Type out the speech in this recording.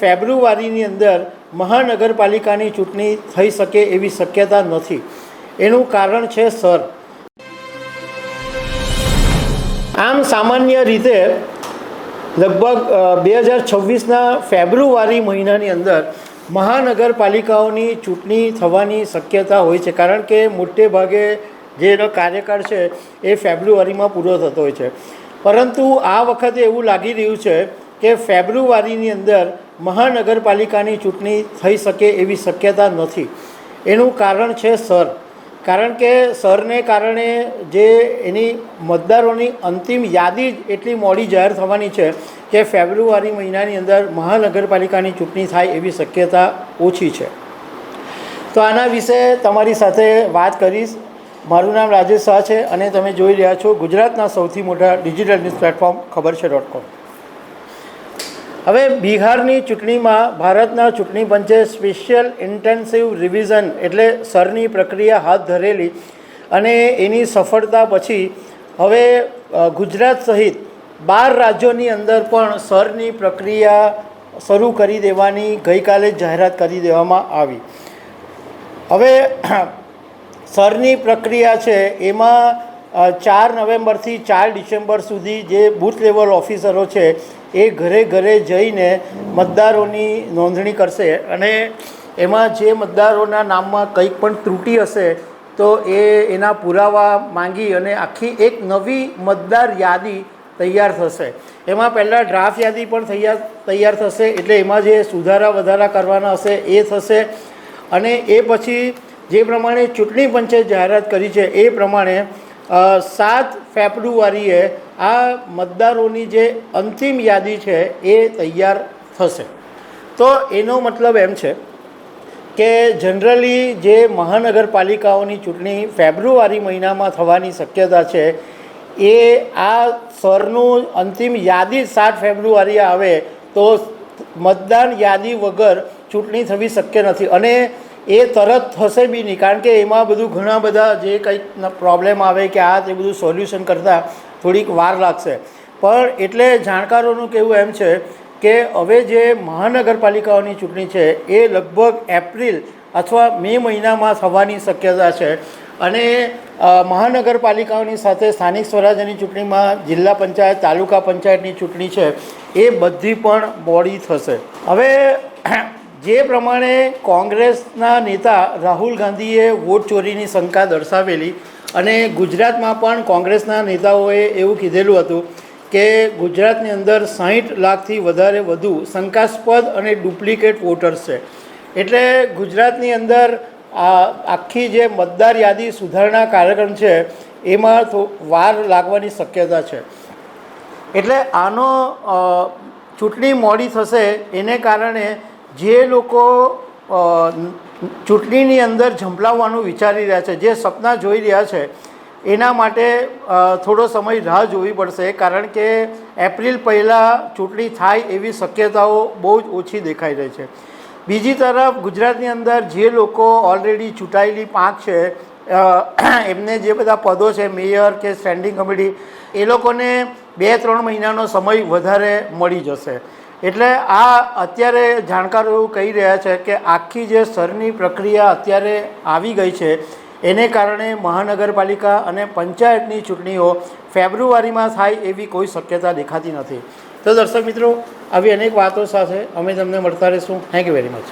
ફેબ્રુઆરીની અંદર મહાનગરપાલિકાની ચૂંટણી થઈ શકે એવી શક્યતા નથી. એનું કારણ છે સર. આમ સામાન્ય રીતે લગભગ 2026ના ફેબ્રુઆરી મહિનાની અંદર મહાનગરપાલિકાઓની ચૂંટણી થવાની શક્યતા હોય છે, કારણ કે મોટે ભાગે જેનો કાર્યકાળ છે એ ફેબ્રુઆરીમાં પૂરો થતો હોય છે. પરંતુ આ વખતે એવું લાગી રહ્યું છે કે ફેબ્રુઆરીની અંદર મહાનગરપાલિકાની ચૂંટણી થઈ શકે એવી શક્યતા નથી. એનું કારણ છે સર. કારણ કે સરને કારણે જે એની મતદારોની અંતિમ યાદી જ એટલી મોડી જાહેર થવાની છે કે ફેબ્રુઆરી મહિનાની અંદર મહાનગરપાલિકાની ચૂંટણી થાય એવી શક્યતા ઓછી છે. તો આના વિશે તમારી સાથે વાત કરીશ. મારું નામ રાજેશ શાહ છે અને તમે જોઈ રહ્યા છો ગુજરાતના સૌથી મોટા ડિજિટલ ન્યૂઝ પ્લેટફોર્મ ખબર છે.com. હવે બિહારની ચૂંટણીમાં ભારતના ચૂંટણી પંચે સ્પેશિયલ ઇન્ટેન્સિવ રિવિઝન એટલે સરની પ્રક્રિયા હાથ ધરેલી અને એની સફળતા પછી હવે ગુજરાત સહિત 12 રાજ્યોની અંદર પણ સરની પ્રક્રિયા શરૂ કરી દેવાની ગઈકાલે જાહેરાત કરી દેવામાં આવી. હવે સરની પ્રક્રિયા છે એમાં 4 નવેમ્બરથી 4 ડિસેમ્બર સુધી જે બૂથ લેવલ ઓફિસરો છે એ ઘરે ઘરે જઈને મતદારોની નોંધણી કરશે અને એમાં જે મતદારોના નામમાં કંઈક પણ ત્રુટિ હશે તો એના પુરાવા માંગી અને આખી એક નવી મતદાર યાદી તૈયાર થશે. એમાં પહેલાં ડ્રાફ્ટ યાદી પણ તૈયાર થશે, એટલે એમાં જે સુધારા વધારા કરવાના હશે એ થશે. અને એ પછી જે પ્રમાણે ચૂંટણી પંચે જાહેરાત કરી છે એ પ્રમાણે 7 ફેબ્રુઆરીએ આ મતદારોની જે અંતિમ યાદી છે એ તૈયાર થશે. તો એનો મતલબ એમ છે કે જનરલી જે મહાનગરપાલિકાઓની ચૂંટણી ફેબ્રુઆરી મહિનામાં થવાની શક્યતા છે એ આ સરનું અંતિમ યાદી 7 ફેબ્રુઆરીએ આવે તો મતદાન યાદી વગર ચૂંટણી થવી શક્ય નથી. અને એ તરત થશે બી નહીં, કારણ કે એમાં બધું ઘણા બધા જે કંઈક પ્રોબ્લેમ આવે કે આ તે બધું સોલ્યુશન કરતાં થોડીક વાર લાગશે. પણ એટલે જાણકારોનું કહેવું એમ છે કે હવે જે મહાનગરપાલિકાઓની ચૂંટણી છે એ લગભગ એપ્રિલ અથવા મે મહિનામાં થવાની શક્યતા છે. અને મહાનગરપાલિકાઓની સાથે સ્થાનિક સ્વરાજ્યની ચૂંટણીમાં જિલ્લા પંચાયત, તાલુકા પંચાયતની ચૂંટણી છે એ બધી પણ મોડી થશે. હવે જે પ્રમાણે કોંગ્રેસના નેતા રાહુલ ગાંધીએ વોટ ચોરીની શંકા દર્શાવેલી અને ગુજરાતમાં પણ કોંગ્રેસના નેતાઓએ એવું કીધેલું હતું કે ગુજરાતની અંદર 60 લાખથી વધુ શંકાસ્પદ અને ડુપ્લિકેટ વોટર્સ છે. એટલે ગુજરાતની અંદર આખી જે મતદાર યાદી સુધારણા કાર્યક્રમ છે એમાં વાર લાગવાની શક્યતા છે. એટલે આનો ચૂંટણી મોડી થશે એને કારણે જે લોકો ચૂંટણીની અંદર ઝંપલાવવાનું વિચારી રહ્યા છે, જે સપના જોઈ રહ્યા છે, એના માટે થોડો સમય રાહ જોવી પડશે, કારણ કે એપ્રિલ પહેલાં ચૂંટણી થાય એવી શક્યતાઓ બહુ જ ઓછી દેખાઈ રહી છે. બીજી તરફ ગુજરાતની અંદર જે લોકો ઓલરેડી ચૂંટાયેલી પાંખ છે એમને જે બધા પદો છે મેયર કે સ્ટેન્ડિંગ કમિટી, એ લોકોને 2-3 મહિનાનો સમય વધારે મળી જશે. એટલે આ અત્યારે જાણકારો એવું કહી રહ્યા છે કે આખી જે સરની પ્રક્રિયા અત્યારે આવી ગઈ છે એને કારણે મહાનગરપાલિકા અને પંચાયતની ચૂંટણીઓ ફેબ્રુઆરીમાં થાય એવી કોઈ શક્યતા દેખાતી નથી. તો દર્શક મિત્રો, આવી અનેક વાતો સાથે અમે તમને મળતા રહીશું. Thank you very much.